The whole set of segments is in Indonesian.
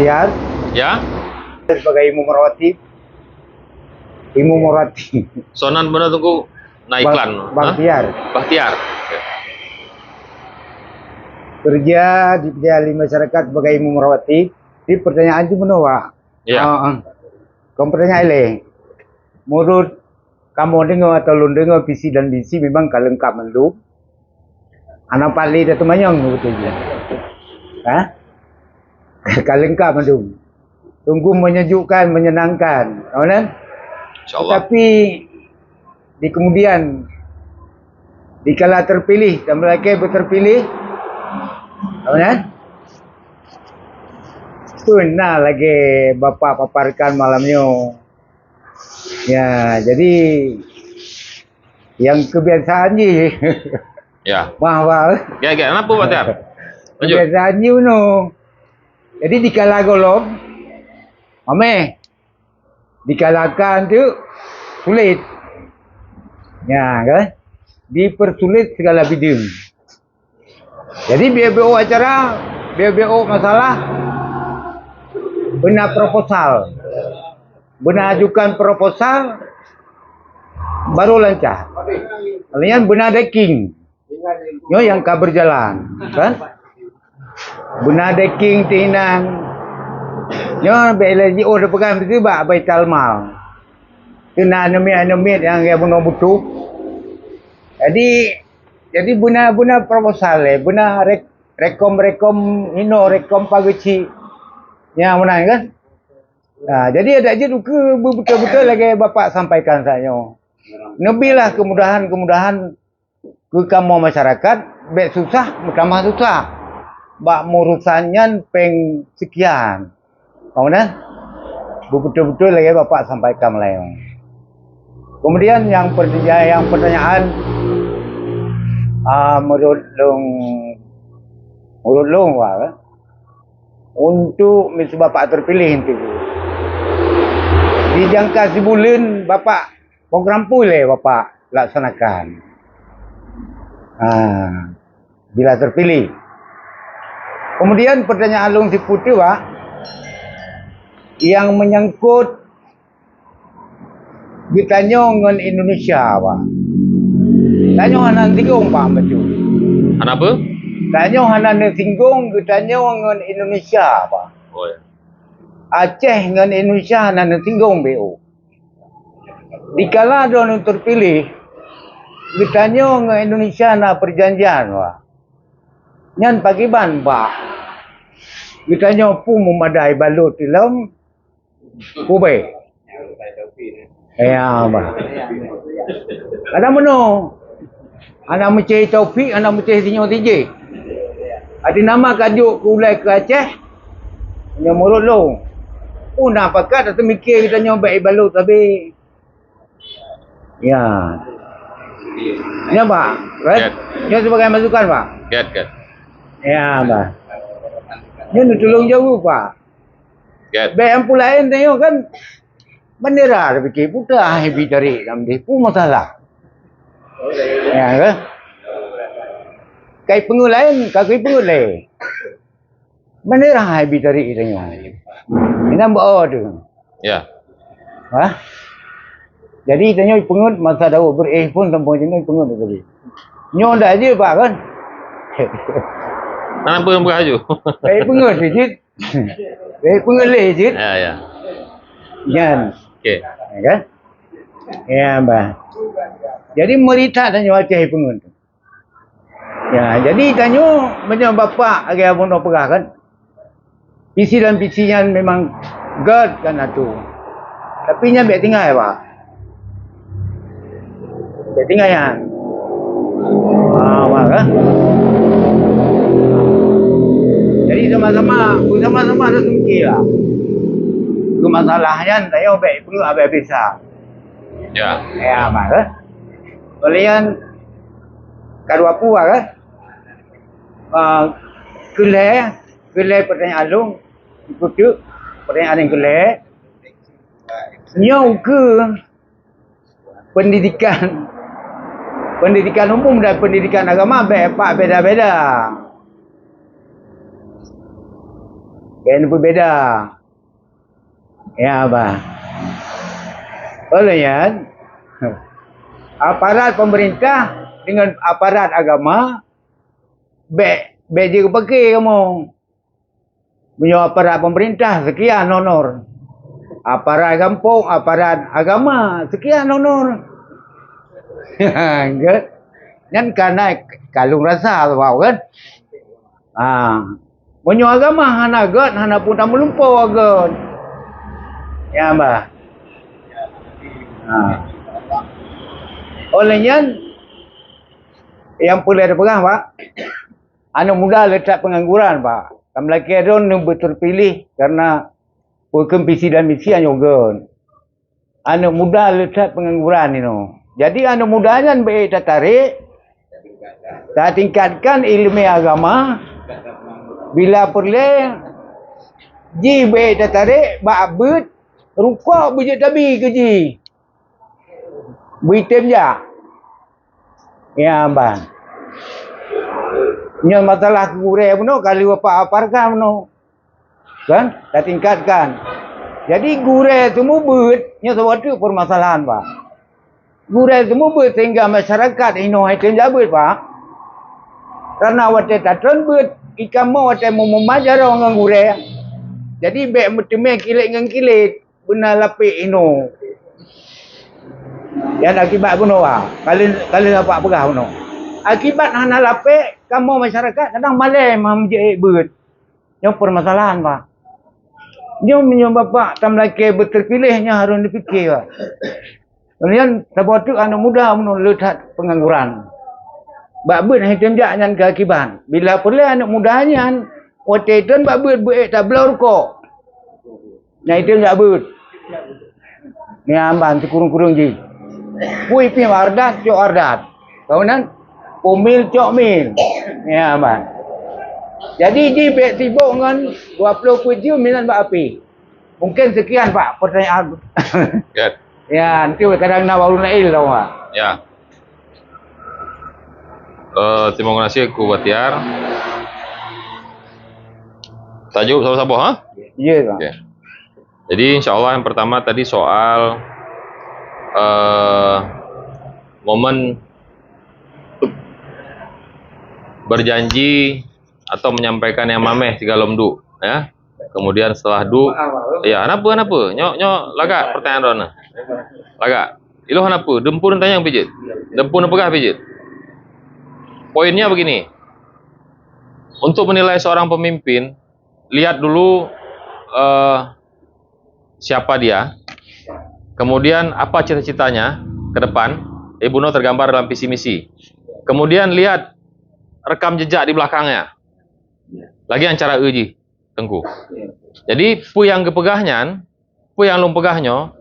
Bahtiar Ya, sebagai Imu Morati. sonan benar tunggu na iklan. Bahtiar Bahtiar. Ya. kerja di Diali Masyarakat sebagai Imu Morati. Di pertanyaan itu menolak. Ya. Kau pertanyaan le. Menurut kamu dengar atau lu dengar visi dan misi memang kalau lengkap melu. Anak pali dah temayang betul je. Kalau lengkap melu. Tunggu menyejukkan, menyenangkan. Kan? Insyaallah. Tapi di kemudian dikala terpilih dan mereka berterpilih, kan? Pernah lagi Bapak paparkan malamnya. Ya, jadi yang kebiasaan je. Ya. Mahal. Ya, kenapa Bahtiar? Lanjut. Kebiasaan je no. Jadi dikala golong, dikalahkan tu sulit. Ya kan? Dipersulit segala bidang. Jadi BBO acara, BBO masalah, benar proposal. Benar ajukan proposal, baru lancar. Kalian benar decking. Yo yang kau berjalan. Kan? Benar decking tinang. Yo BLGO dah pegang itu bak baital mal. Kena anomit yang dia benar butuh. Jadi benar proposal benar rekom rekom pageci. Yang mana kan? Nah, jadi ada je duka betul-betul lagi Bapak sampaikan saya. Nebilah kemudahan ke kamu masyarakat, bek susah, tambah susah. Bak murusannya peng sekian. Kemudian betul-betul lagi Bapak sampaikan melayang. Kemudian yang pertanyaan menurut long untuk misi Bapak terpilih itu. Di jangka sebulan Bapak program pulih Bapak laksanakan. Bila terpilih. Kemudian pertanyaan long seputu Pak yang menyangkut ditanya dengan Indonesia Pak. Tanya hanan tinggung Pak betul. Kenapa? Tanya hanan tinggung ditanya dengan Indonesia Pak. Oh ya. Aceh dengan Indonesia hanan tinggung BO. Dikala ada yang terpilih ditanya dengan Indonesia na perjanjian Pak. Nyan pagiban Pak. Ditanya pu memadai balut dalam pu baik. Ya Pak. Ada mana? Anak mencari Taufik, anak mencari Sinyo TJ. Ada nama kajuk ke ulai ke Aceh. Yang murut long. Nak pakat atau mikir kita nyoba balut tapi. Ya. Ya Pak. Right? Ya sebagai masukan Pak. Get. Ya Pak. Ini nak tolong jauh Pak. Get. Baik yang lain tengok kan. Bendera dia fikir. Putra heavy tarik dalam dia. Pun masalah. Ya kan? Kai pengu lain, kaki pengu lain. Bendera heavy tarik tengok. Ini nampak tu. Ya. Jadi tanya pengut masa daun pun tanpa jenis pengut tadi. Nyon dah je Pak kan. Kenapa yang beraju? Baik pengut sikit. Baik pengut sikit. Ya. Jangan. Okey. Kan? Ya Mbak. Jadi merita tanya Aceh pengut. Ya, jadi tanya macam Bapak agak abang nak perah kan. Visi dan visinya memang God kan tu. Tapi nya baik tinggal ya Pak. Baik tinggal ya. Mak kan. Jadi sama-sama ada sungki lah. Itu masalahnya saya baik perlu habis bisa. Ya. Ya Mak kan. Kalian kadua puas kan. Kelai pertanyaan long ikut pertanyaan yang kelai nyau ke pendidikan umum dan pendidikan agama beda-beda. Yang berbeza. Ya, Abah. Oleh ya, aparat pemerintah dengan aparat agama, bejik pakai kamu. Punya aparat pemerintah, sekian honor. Aparat kampung, aparat agama, sekian honor. Kan karena kalung rasa bau kan. Punya agama hana god, hana pun tak melumpau god. Ya, Mbak. Olehnya yang boleh dipegang, Pak. Anak muda letak pengangguran, Pak. Kamu lagi ada betul pilih karena program visi dan misi juga. Anak muda letak pengangguran ini. Jadi anak mudanya baik tertarik, tak tingkatkan ilmu agama. Bila perlu, ji baik tertarik, bakbut, rukuk bujut tabi ke ji. Buitem ya. Ya, Abang. Nya masalah gure pun kalau apa aparkan pun. Kan? Dah tingkatkan. Jadi gure semua buat nya suatu permasalahan, Pak. Gure semua buat sehingga masyarakat ino hai tenjabut, Pak. Karena wate tatron buat ikan mau wate mau memajar orang gure. Jadi bek meteme kilit dengan kilit benar lapik ino. Yang akibat pun Kali dapat pegah pun. Akibat hana lapik kamu masyarakat kadang malam menjadi beut. Yang permasalahan, Pak. Dia menyebab Pak tam laki berterpilihnya harus dipikir, Pak. Kemudian sebab tu anak muda menolak pengangguran. Babut hitam jangan keakibat. Bila perlu anak mudanya waktu itu babut buat tak belau rokok. Nah itu tak but. Ni amban kurung-kurung je. Pui pi ardat cok ardat. Kemudian pumil cok mil. Ya, Abang. Jadi di bek sibuk dengan 20 kuih minan bak api. Mungkin sekian, Pak, pertanyaan. Good. Ya, nanti kadang nak baru nail tau, Pak. Ya. Terima kasih Ku Batiar. Tajuk sama-sama, ha? Ya, Pak. Okay. Jadi insya-Allah yang pertama tadi soal momen berjanji atau menyampaikan yang mameh tigalom du, ya. Kemudian setelah du, ya kenapa nyok laga pertanyaan dona laga ilo kenapa dempun tanya yang pijit dempun pegah pijit. Poinnya begini, untuk menilai seorang pemimpin lihat dulu siapa dia, kemudian apa cita-citanya ke depan. Ibu No tergambar dalam visi misi. Kemudian lihat rekam jejak di belakangnya. Lagi yang cara uji, Tengku. Jadi pu yang kepegahnya, pu yang lum pegahnya,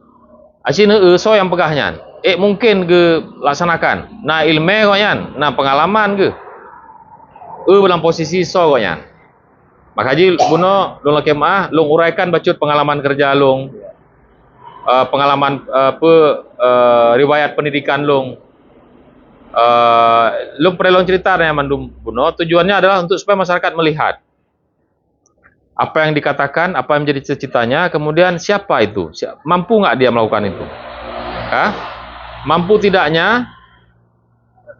asine so yang pegahnya. Mungkin ke laksanakan. Nah ilmu koyan, nah pengalaman ke. Dalam posisi so koyan. Maka ji buno lung lakemah, lung uraikan bacut pengalaman kerja lung. Pengalaman riwayat pendidikan lung. Lung perlu cerita yang mandum buno, tujuannya adalah untuk supaya masyarakat melihat apa yang dikatakan, apa yang menjadi cita-citanya, kemudian siapa itu, mampu nggak dia melakukan itu, mampu tidaknya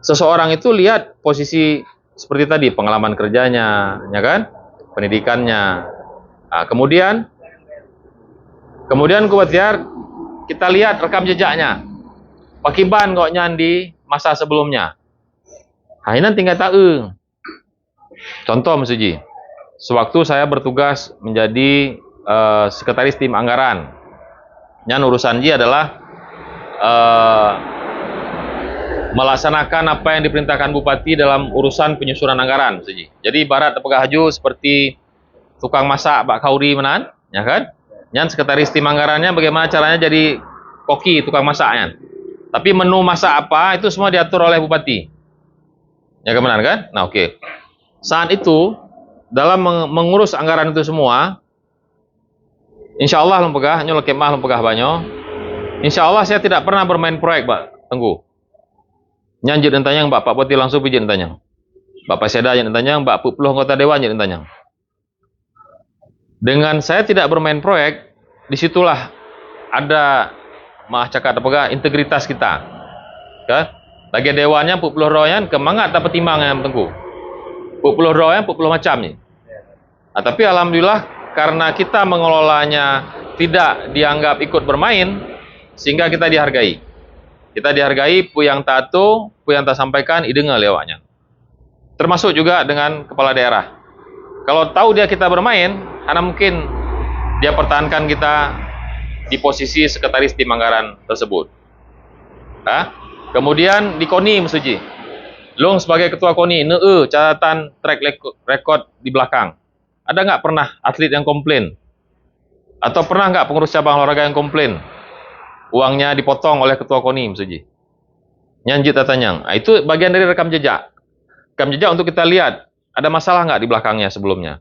seseorang itu lihat posisi seperti tadi, pengalaman kerjanya, ya kan, pendidikannya. Nah, kemudian Ku Batiar, kita lihat rekam jejaknya, pakiban kok di masa sebelumnya. Nah, ini tinggal tahu. Contoh Mas Uji, sewaktu saya bertugas menjadi sekretaris tim anggaran, yang urusan Ji adalah melaksanakan apa yang diperintahkan Bupati dalam urusan penyusunan anggaran, Mas Uji. Jadi ibarat pegah haju seperti tukang masak Pak Kauri menan, ya kan? Yang sekretaris tim anggarannya bagaimana caranya jadi koki tukang masaknya. Tapi menu masak apa itu semua diatur oleh Bupati. Ya benar kan? Nah oke. Saat itu dalam mengurus anggaran itu semua, insya Allah lempegah, nyol kemah lempegah banyo. Insya Allah saya tidak pernah bermain proyek, Pak Tengku. Nyanjut dan tanya, Pak Poti langsung pijin tanya. Bapak Seda yang tanya, Mbak Pupluh anggota dewan yang tanya. Dengan saya tidak bermain proyek, disitulah ada cakap apa integritas kita. Ke lagi dewannya 40 royan kemangat dapat timbangan tengku. 40 royan 40 macam ni. Tapi alhamdulillah karena kita mengelolanya tidak dianggap ikut bermain, sehingga kita dihargai. Kita dihargai pu yang tak tu, pu yang tak sampaikan idengar lewatnya. Termasuk juga dengan kepala daerah. Kalau tahu dia kita bermain, karena mungkin dia pertahankan kita di posisi sekretaris tim anggaran tersebut. Kemudian di KONI Musuji, Long sebagai ketua KONI, catatan track record di belakang. Ada nggak pernah atlet yang komplain? Atau pernah nggak pengurus cabang olahraga yang komplain? Uangnya dipotong oleh ketua KONI Musuji. Nyanjit tatanya. Itu bagian dari rekam jejak. Rekam jejak untuk kita lihat ada masalah nggak di belakangnya sebelumnya.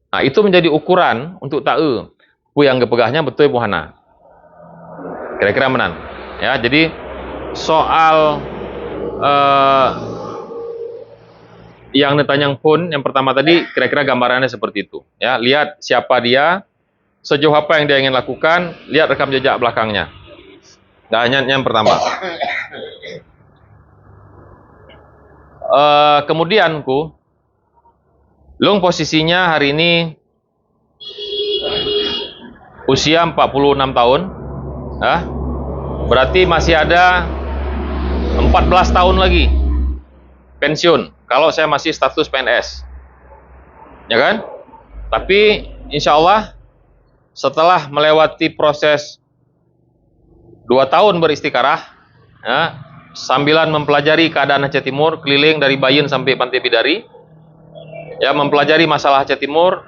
Nah, itu menjadi ukuran untuk tahu pu yang gepegahnya betul buhana. Kira-kira menan. Ya, jadi soal yang ditanyang pun yang pertama tadi kira-kira gambarannya seperti itu. Ya, lihat siapa dia, sejauh apa yang dia ingin lakukan, lihat rekam jejak belakangnya. Nah, yang pertama. Kemudian Long posisinya hari ini usia 46 tahun. Berarti masih ada 14 tahun lagi pensiun kalau saya masih status PNS. Ya kan? Tapi insya Allah setelah melewati proses 2 tahun beristiqarah, sambilan mempelajari keadaan Aceh Timur, keliling dari Bayun sampai Pantai Bidari, ya, mempelajari masalah Aceh Timur,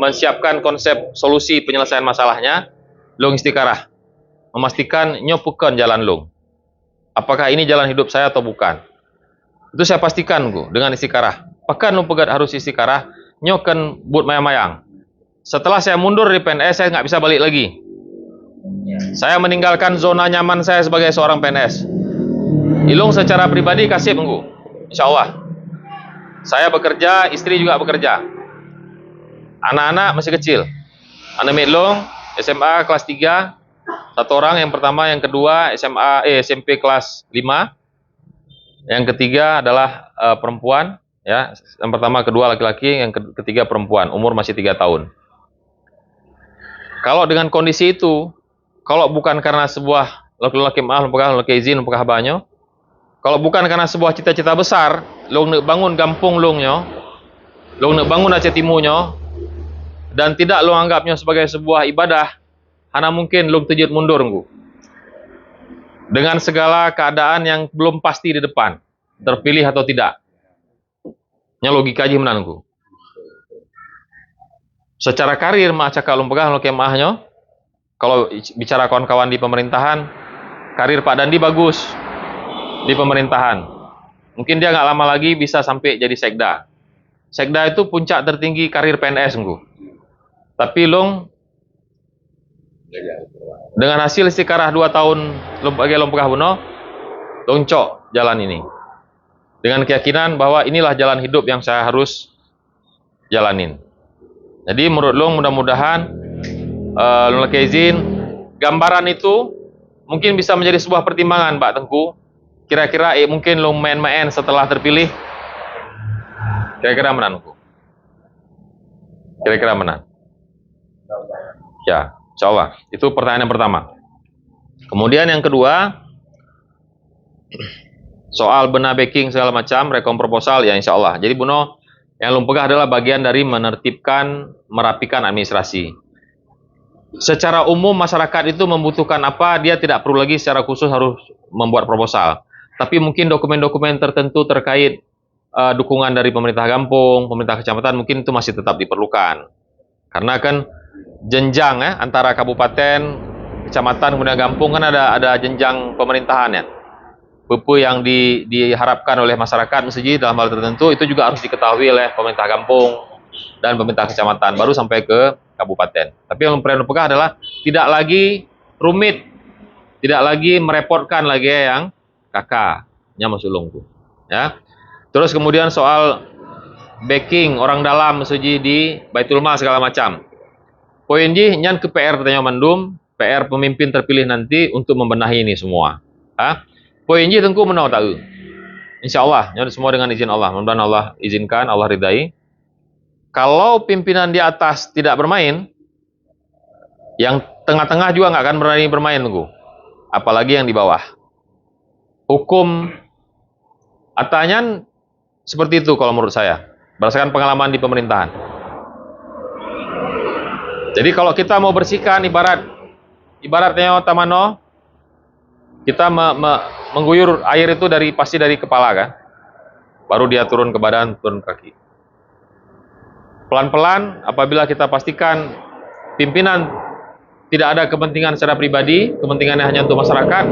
menyiapkan konsep solusi penyelesaian masalahnya, Long istiqarah, memastikan nyopukan jalan Long. Apakah ini jalan hidup saya atau bukan? Itu saya pastikan dengan istiqarah. Pekan Long pegat harus istiqarah, nyokan but mayang-mayang. Setelah saya mundur dari PNS, saya nggak bisa balik lagi. Saya meninggalkan zona nyaman saya sebagai seorang PNS. Ilung secara pribadi kasih insya Allah. Saya bekerja, istri juga bekerja. Anak-anak masih kecil. Anak Ilung SMA kelas 3, satu orang, yang pertama, yang kedua SMP kelas 5. Yang ketiga adalah perempuan, ya. Yang pertama, kedua laki-laki, yang ketiga perempuan, umur masih 3 tahun. Kalau dengan kondisi itu, kalau bukan karena sebuah laki-laki izin banyo, kalau bukan karena sebuah cita-cita besar, long nak bangun kampung longnyo, long nak bangun Aceh Timurnya, dan tidak long anggapnya sebagai sebuah ibadah, hanya mungkin long terjun mundur dengan segala keadaan yang belum pasti di depan, terpilih atau tidak. Nya logika aja menanku. Secara karir cakap long pegang lo kemahnya. Kalau bicara kawan-kawan di pemerintahan, karir Pak Dandi bagus di pemerintahan. Mungkin dia nggak lama lagi bisa sampai jadi sekda. Sekda itu puncak tertinggi karir PNS Tapi Long dengan hasil istiqarah 2 tahun bagi Lompegah Buno, loncok jalan ini. Dengan keyakinan bahwa inilah jalan hidup yang saya harus jalanin. Jadi menurut Long mudah-mudahan Long izin, gambaran itu mungkin bisa menjadi sebuah pertimbangan, Pak Tengku. Kira-kira mungkin Long main-main setelah terpilih. Kira-kira menanku. Kira-kira menang. Ya, insya Allah. Itu pertanyaan yang pertama. Kemudian yang kedua, soal benar backing segala macam, rekom proposal, ya insya Allah. Jadi Buno, yang Long pegang adalah bagian dari menertibkan, merapikan administrasi. Secara umum masyarakat itu membutuhkan apa, dia tidak perlu lagi secara khusus harus membuat proposal. Tapi mungkin dokumen-dokumen tertentu terkait dukungan dari pemerintah kampung, pemerintah kecamatan, mungkin itu masih tetap diperlukan. Karena kan jenjang antara kabupaten, kecamatan, kemudian kampung kan ada jenjang pemerintahan ya. Bepu yang diharapkan oleh masyarakat mesti dalam hal tertentu itu juga harus diketahui oleh pemerintah kampung dan pemerintah kecamatan, baru sampai ke kabupaten. Tapi yang perlu pegang adalah tidak lagi rumit, tidak lagi merepotkan lagi yang kakaknya masulungku. Ya. Terus kemudian soal backing orang dalam mesuji di Baitul Mal segala macam. Poin J, nyan ke PR Tanjung Mandum, PR pemimpin terpilih nanti untuk membenahi ini semua. Poin J tengku menau tahu. InsyaAllah, nyan semua dengan izin Allah. Mudah-mudahan Allah izinkan, Allah ridai. Kalau pimpinan di atas tidak bermain, yang tengah-tengah juga nggak akan berani bermain, tunggu. Apalagi yang di bawah. Hukum Atanyan seperti itu kalau menurut saya, berdasarkan pengalaman di pemerintahan. Jadi kalau kita mau bersihkan, ibaratnya Tamano, kita mengguyur air itu pasti dari kepala kan, baru dia turun ke badan, turun ke kaki. Pelan-pelan, apabila kita pastikan pimpinan tidak ada kepentingan secara pribadi, kepentingannya hanya untuk masyarakat,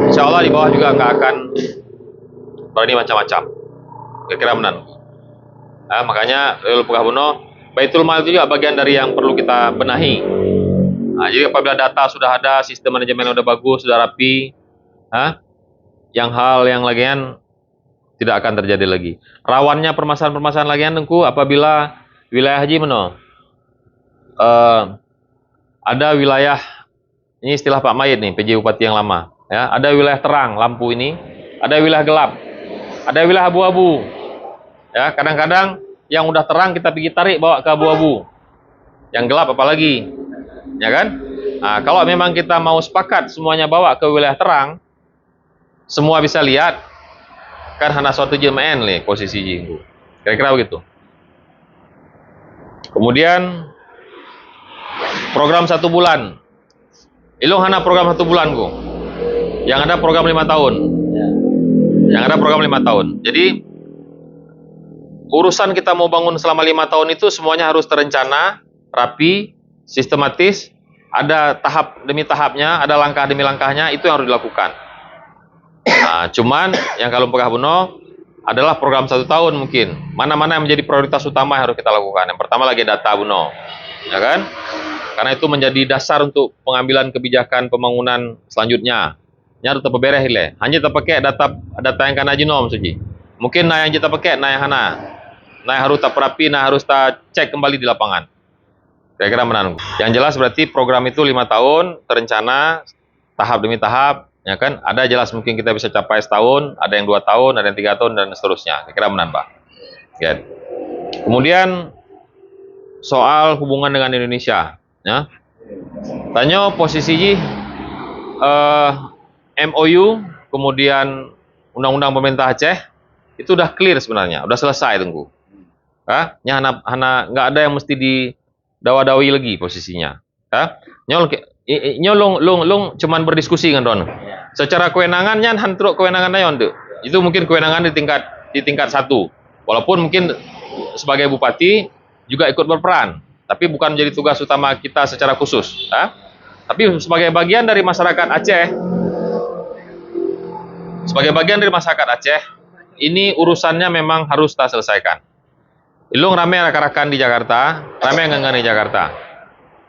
insya Allah di bawah juga nggak akan berani macam-macam. Kira-kira benar. Makanya Pekabuno, Baitul Mal itu juga bagian dari yang perlu kita benahi. Jadi apabila data sudah ada, sistem manajemen sudah bagus, sudah rapi, yang lagian tidak akan terjadi lagi. Rawannya permasalahan-permasalahan lagian tengku apabila wilayah haji ada wilayah, ini istilah Pak Mayit nih, PJ Bupati yang lama. Ya, ada wilayah terang lampu ini, ada wilayah gelap, ada wilayah abu-abu. Ya, kadang-kadang yang udah terang kita pergi tarik bawa ke abu-abu. Yang gelap apalagi. Ya kan? Nah, kalau memang kita mau sepakat semuanya bawa ke wilayah terang, semua bisa lihat, kan hanya suatu JMN nih posisi jinggu. Kira-kira begitu. Kemudian program 1 bulan. Ilung hana program 1 bulan ku. Yang ada program 5 tahun. Yang ada program 5 tahun. Jadi urusan kita mau bangun selama 5 tahun itu semuanya harus terencana, rapi, sistematis, ada tahap demi tahapnya, ada langkah demi langkahnya, itu yang harus dilakukan. Nah, cuman yang kalau Pekabuno adalah program 1 tahun mungkin. Mana-mana yang menjadi prioritas utama yang harus kita lakukan. Yang pertama lagi data Buno. Ya kan? Karena itu menjadi dasar untuk pengambilan kebijakan pembangunan selanjutnya. Nya harus terberes ile. Hanya terpakai data yang kana jinom suji. Mungkin yang kita pakai yang hana. Nah harus tak perapi, harus tak cek kembali di lapangan. Kira-kira menang. Yang jelas berarti program itu 5 tahun, terencana, tahap demi tahap, ya kan? Ada jelas mungkin kita bisa capai setahun, ada yang 2 tahun, ada yang 3 tahun, dan seterusnya. Kira-kira menang, Pak. Ya. Kemudian, soal hubungan dengan Indonesia. Ya. Tanya posisi MOU, kemudian Undang-Undang Pemerintah Aceh, itu udah clear sebenarnya, udah selesai tunggu. Hana nggak ada yang mesti didawa-dawi lagi posisinya. Nyolong cuman berdiskusi kan Ron. Secara kewenangan nyan hantruk kewenangannya untuk itu mungkin kewenangan di tingkat 1. Walaupun mungkin sebagai bupati juga ikut berperan, tapi bukan menjadi tugas utama kita secara khusus. Tapi sebagai bagian dari masyarakat Aceh, ini urusannya memang harus kita selesaikan. Ilung rame rakan-rakan di Jakarta, rame nganggan di Jakarta.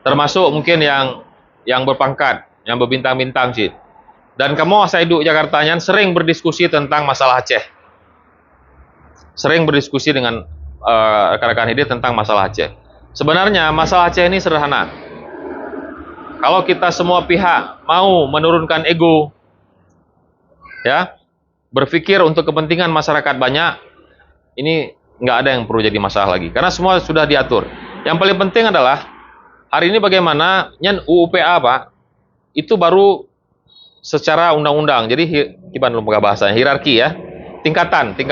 Termasuk mungkin yang berpangkat, yang berbintang-bintang sih. Dan kamu saya duduk Jakartanya sering berdiskusi tentang masalah Aceh. Sering berdiskusi dengan rekan-rekan ini tentang masalah Aceh. Sebenarnya masalah Aceh ini sederhana. Kalau kita semua pihak mau menurunkan ego, ya, berpikir untuk kepentingan masyarakat banyak, ini nggak ada yang perlu jadi masalah lagi. Karena semua sudah diatur. Yang paling penting adalah hari ini bagaimana nyan UUPA Pak, itu baru secara undang-undang. Jadi gimana lupa bahasanya, hierarki ya, tingkatannya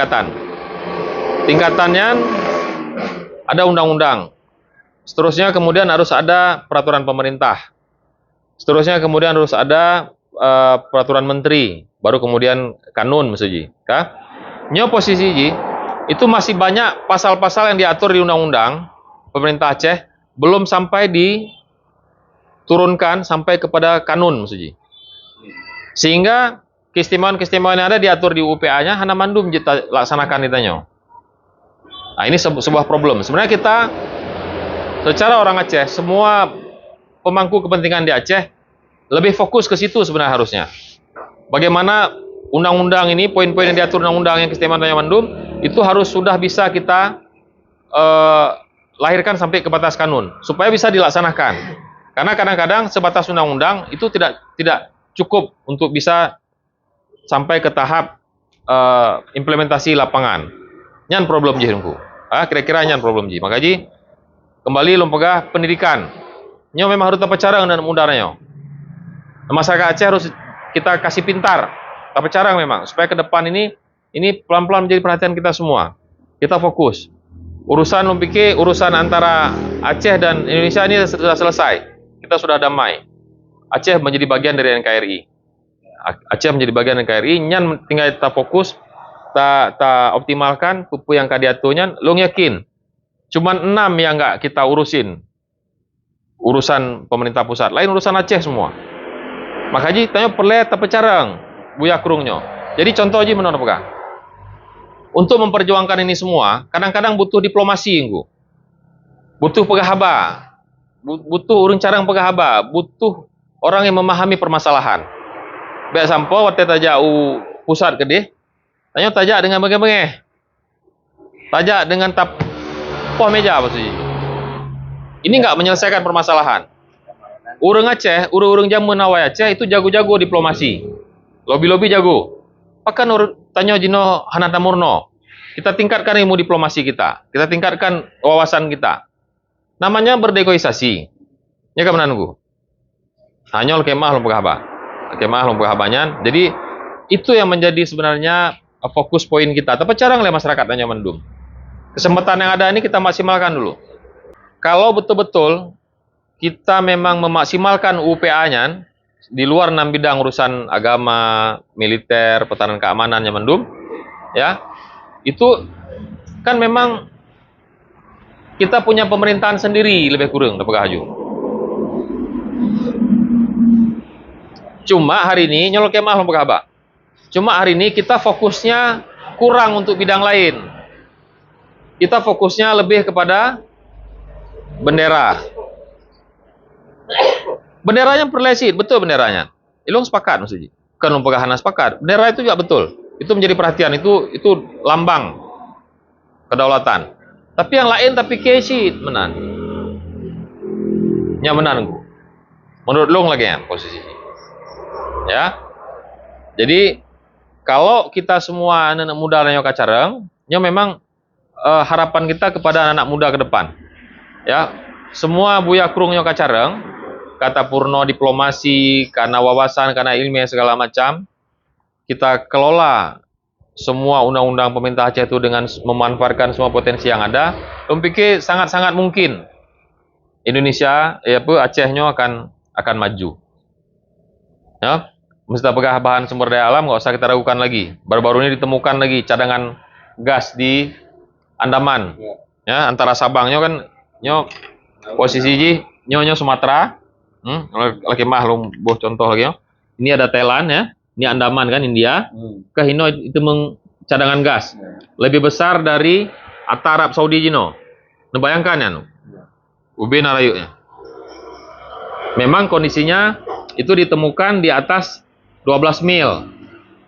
ada undang-undang. Seterusnya kemudian harus ada peraturan pemerintah. Seterusnya kemudian harus ada peraturan menteri, baru kemudian kanun maksudnya. Nyo posisi ji, itu masih banyak pasal-pasal yang diatur di undang-undang pemerintah Aceh belum sampai diturunkan sampai kepada kanun maksudnya. Sehingga keistimewaan-keistimewaan yang ada diatur di UPA-nya hana mandum kita laksanakan ditanya. Nah, ini sebuah problem. Sebenarnya kita secara orang Aceh, semua pemangku kepentingan di Aceh lebih fokus ke situ sebenarnya harusnya. Bagaimana undang-undang ini, poin-poin yang diatur undang-undang yang keistimewaan Tanjung Mandum itu harus sudah bisa kita lahirkan sampai ke batas kanun supaya bisa dilaksanakan. Karena kadang-kadang sebatas undang-undang itu tidak cukup untuk bisa sampai ke tahap implementasi lapangan. Nyan problem ji hungku. Kira-kira nyan problem ji. Maka ji kembali lompegah pendidikan. Nyo memang harus tapa cara dan mudahnya. Masyarakat Aceh harus kita kasih pintar, tapa cara memang supaya ke depan ini pelan-pelan menjadi perhatian kita semua. Kita fokus. Urusan pikir urusan antara Aceh dan Indonesia ini sudah selesai. Kita sudah damai. Aceh menjadi bagian dari NKRI. Aceh menjadi bagian NKRI. Nyan tinggal kita fokus, ta optimalkan pupu yang kadiatunya. Long yakin. Cuman 6 yang nggak kita urusin. Urusan pemerintah pusat. Lain urusan Aceh semua. Makanya tanya perle tapi carang buya kurungnya. Jadi contoh aja menurut apa? Untuk memperjuangkan ini semua, kadang-kadang butuh diplomasi engko. Butuh pegahaba. Butuh urang carang pegahaba, butuh orang yang memahami permasalahan. Baik sampo waktu tajau pusat gede, tanya tajak dengan benge-benge. Tajak dengan tap poh meja apa sih? Ini enggak menyelesaikan permasalahan. Urang Aceh, urang jamun awai Aceh itu jago-jago diplomasi. Lobi-lobi jago. Pakan tanya jino Hanata Murno. Kita tingkatkan ilmu diplomasi kita. Kita tingkatkan wawasan kita. Namanya bernegoisasi. Ya kan menangu. Hanya kemah lompok haba. Kemah lompok habanya. Jadi itu yang menjadi sebenarnya fokus poin kita. Tapi cara oleh masyarakat hanya mendung. Kesempatan yang ada ini kita maksimalkan dulu. Kalau betul-betul kita memang memaksimalkan UPA-nya di luar 6 bidang urusan agama, militer, pertahanan keamanan yang mendum, ya, itu kan memang kita punya pemerintahan sendiri lebih kurang dapat haju. Cuma hari ini nyolok kemah lompok haba. Cuma hari ini kita fokusnya kurang untuk bidang lain. Kita fokusnya lebih kepada bendera. Benderanya perlesit, betul benderanya. Ilung sepakat maksudnya. Bukan lompok hana sepakat. Bendera itu juga betul. Itu menjadi perhatian, itu lambang kedaulatan. Tapi yang lain tapi kesit menan. Nya menan. Menurut long lagi ya posisi. Ya. Jadi kalau kita semua anak muda yang kacareng, nya memang harapan kita kepada anak muda ke depan. Ya. Semua buya krung yang kacareng, kata Purno diplomasi, karena wawasan, karena ilmu segala macam, kita kelola semua undang-undang pemerintah Aceh itu dengan memanfaatkan semua potensi yang ada. Pikir sangat-sangat mungkin Indonesia, Acehnya akan maju. Ya, mesti pegang bahan sumber daya alam, nggak usah kita ragukan lagi. Baru-baru ini ditemukan lagi cadangan gas di Andaman. Ya, antara Sabangnya kan, posisi nyonya Sumatera. Lagi mahlum buah contoh lagi. Ini ada Thailand ya. Ini Andaman kan India. Ke Hino itu cadangan gas lebih besar dari Atta Arab Saudi Jino. Bayangkan ya. Ube narayuknya. Memang kondisinya itu ditemukan di atas 12 mil.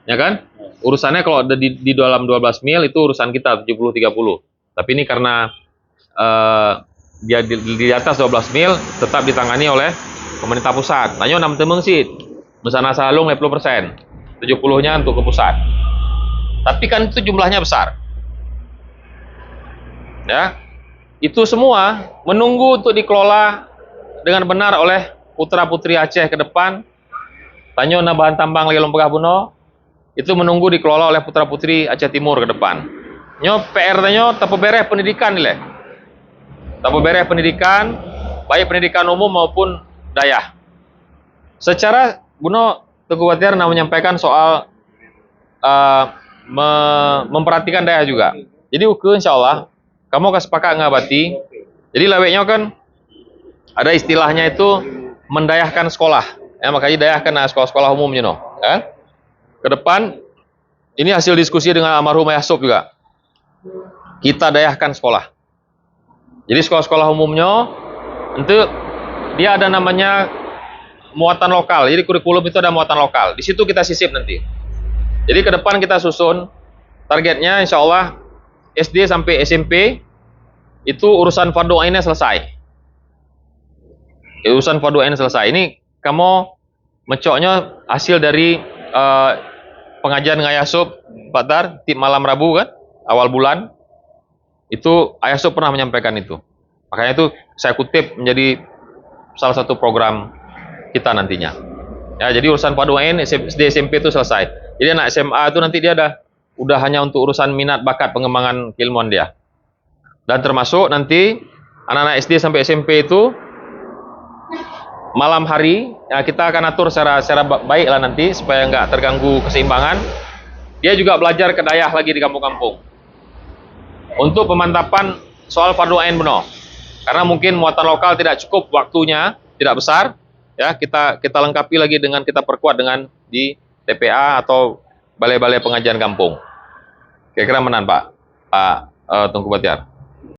Ya kan? Urusannya kalau ada di dalam 12 mil itu urusan kita 70-30. Tapi ini karena dia di atas 12 mil tetap ditangani oleh pemerintah pusat. Tanya 6 temeng sih. Mesana salung 50%. 70-nya untuk ke pusat. Tapi kan itu jumlahnya besar. Ya. Itu semua menunggu untuk dikelola dengan benar oleh putra-putri Aceh ke depan. Tanya na bahan tambang lagi lompok buno. Itu menunggu dikelola oleh putra-putri Aceh Timur ke depan. Nyo PR-nya tapo bereh pendidikan nilai. Tapo bereh pendidikan, baik pendidikan umum maupun daya. Secara Buno Teguh Batiar menyampaikan soal memperhatikan daya juga. Jadi insya Allah kamu akan sepakat ngabati. Jadi laweknya kan ada istilahnya itu mendayahkan sekolah. Ya, makanya dayahkan sekolah-sekolah umumnya no. Ya. Ke depan ini hasil diskusi dengan almarhum Ayah Sob juga. Kita dayahkan sekolah. Jadi sekolah-sekolah umumnya itu dia ada namanya muatan lokal. Jadi kurikulum itu ada muatan lokal. Di situ kita sisip nanti. Jadi ke depan kita susun targetnya insya Allah SD sampai SMP itu urusan fardu ainnya selesai. Urusan fardu ain selesai. Ini kamu mencoknya hasil dari pengajian ngayasup Pak Tar, tip malam Rabu kan, awal bulan. Itu Ayasup pernah menyampaikan itu. Makanya itu saya kutip menjadi salah satu program kita nantinya. Ya, jadi urusan fardu ain SD SMP itu selesai. Jadi anak SMA itu nanti dia udah hanya untuk urusan minat bakat pengembangan keilmuan dia. Dan termasuk nanti anak-anak SD sampai SMP itu malam hari ya, kita akan atur secara baik lah nanti supaya nggak terganggu keseimbangan. Dia juga belajar kedayah lagi di kampung-kampung untuk pemantapan soal fardu ain benar. Karena mungkin muatan lokal tidak cukup, waktunya tidak besar. Ya, kita lengkapi lagi dengan kita perkuat dengan di TPA atau balai-balai pengajian kampung. Kira-kira menan Pak Tungku Batiar.